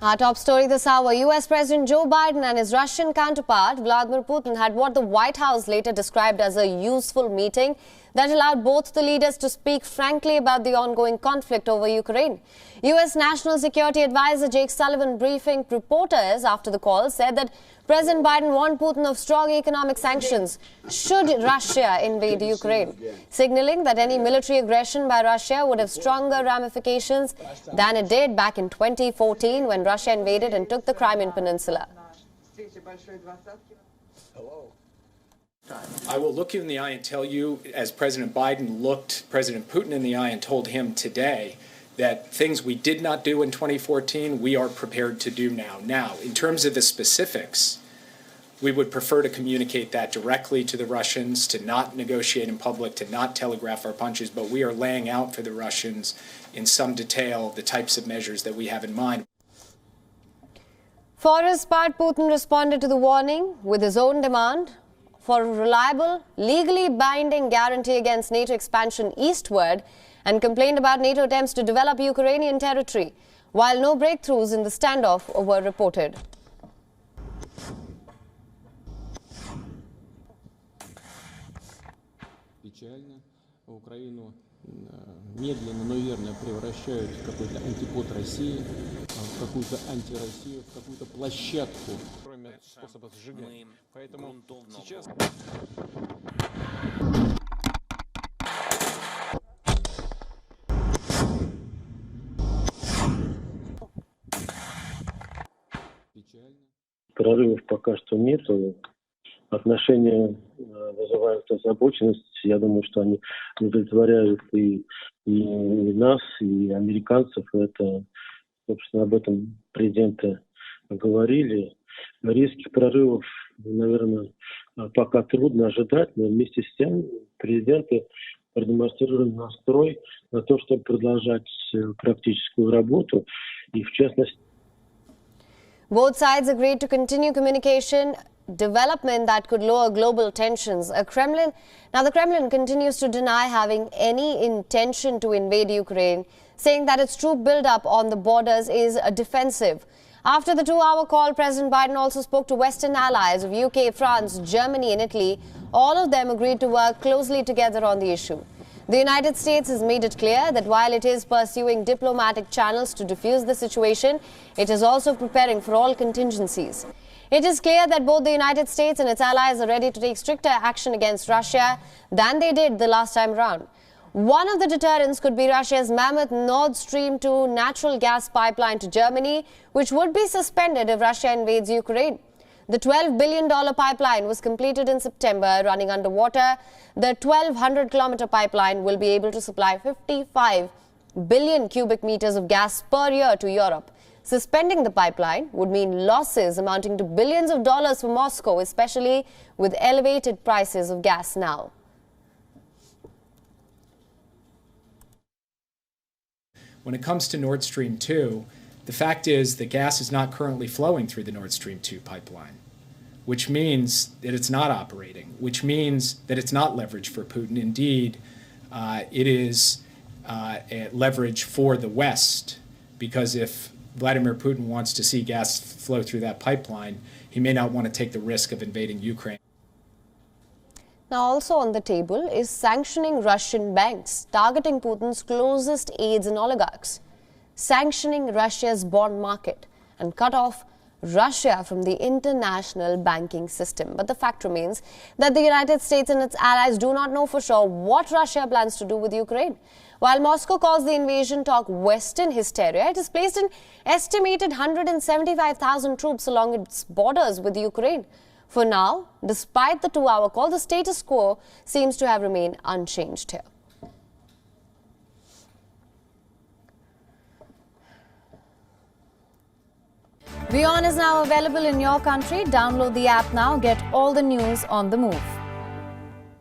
Our top story this hour, US President Joe Biden and his Russian counterpart Vladimir Putin had what the White House later described as a useful meeting that allowed both the leaders to speak frankly about the ongoing conflict over Ukraine. US National Security Advisor Jake Sullivan briefing reporters after the call said that President Biden warned Putin of strong economic sanctions should Russia invade Ukraine, signaling that any military aggression by Russia would have stronger ramifications than it did back in 2014 when Russia invaded and took the Crimean Peninsula. I will look you in the eye and tell you, as President Biden looked President Putin in the eye and told him today, that things we did not do in 2014, we are prepared to do now. Now, in terms of the specifics, we would prefer to communicate that directly to the Russians, to not negotiate in public, to not telegraph our punches, but we are laying out for the Russians in some detail the types of measures that we have in mind. For his part, Putin responded to the warning with his own demand for a reliable, legally binding guarantee against NATO expansion eastward and complained about NATO attempts to develop Ukrainian territory, while no breakthroughs in the standoff were reported. Печально. Украину медленно, но верно превращают в какой-то антипод России, в какую-то антироссию, в какую-то площадку, кроме способа сжигания. Поэтому сейчас... Прорывов пока что нет. Отношения вызывают озабоченность. Я думаю, что они удовлетворяют и нас, и американцев. Это, собственно, об этом президенты говорили. Резких прорывов, наверное, пока трудно ожидать, но вместе с тем президенты продемонстрировали настрой на то, чтобы продолжать практическую работу и, в частности, Both sides agreed to continue communication development that could lower global tensions. The Kremlin continues to deny having any intention to invade Ukraine, saying that its troop buildup on the borders is defensive. After the 2-hour call, President Biden also spoke to Western allies of UK, France, Germany and Italy. All of them agreed to work closely together on the issue. The United States has made it clear that while it is pursuing diplomatic channels to defuse the situation, it is also preparing for all contingencies. It is clear that both the United States and its allies are ready to take stricter action against Russia than they did the last time around. One of the deterrents could be Russia's mammoth Nord Stream 2 natural gas pipeline to Germany, which would be suspended if Russia invades Ukraine. The $12 billion pipeline was completed in September, running underwater. The 1,200-kilometer pipeline will be able to supply 55 billion cubic meters of gas per year to Europe. Suspending the pipeline would mean losses amounting to billions of dollars for Moscow, especially with elevated prices of gas now. When it comes to Nord Stream 2, the fact is the gas is not currently flowing through the Nord Stream 2 pipeline, which means that it's not operating, which means that it's not leverage for Putin. Indeed, it is a leverage for the West, because if Vladimir Putin wants to see gas flow through that pipeline, he may not want to take the risk of invading Ukraine. Now, also on the table is sanctioning Russian banks, targeting Putin's closest aides and oligarchs, sanctioning Russia's bond market, and cut off Russia from the international banking system. But the fact remains that the United States and its allies do not know for sure what Russia plans to do with Ukraine. While Moscow calls the invasion talk Western hysteria, it has placed an estimated 175,000 troops along its borders with Ukraine. For now, despite the 2-hour call, the status quo seems to have remained unchanged here. WION is now available in your country. Download the app now. Get all the news on the move.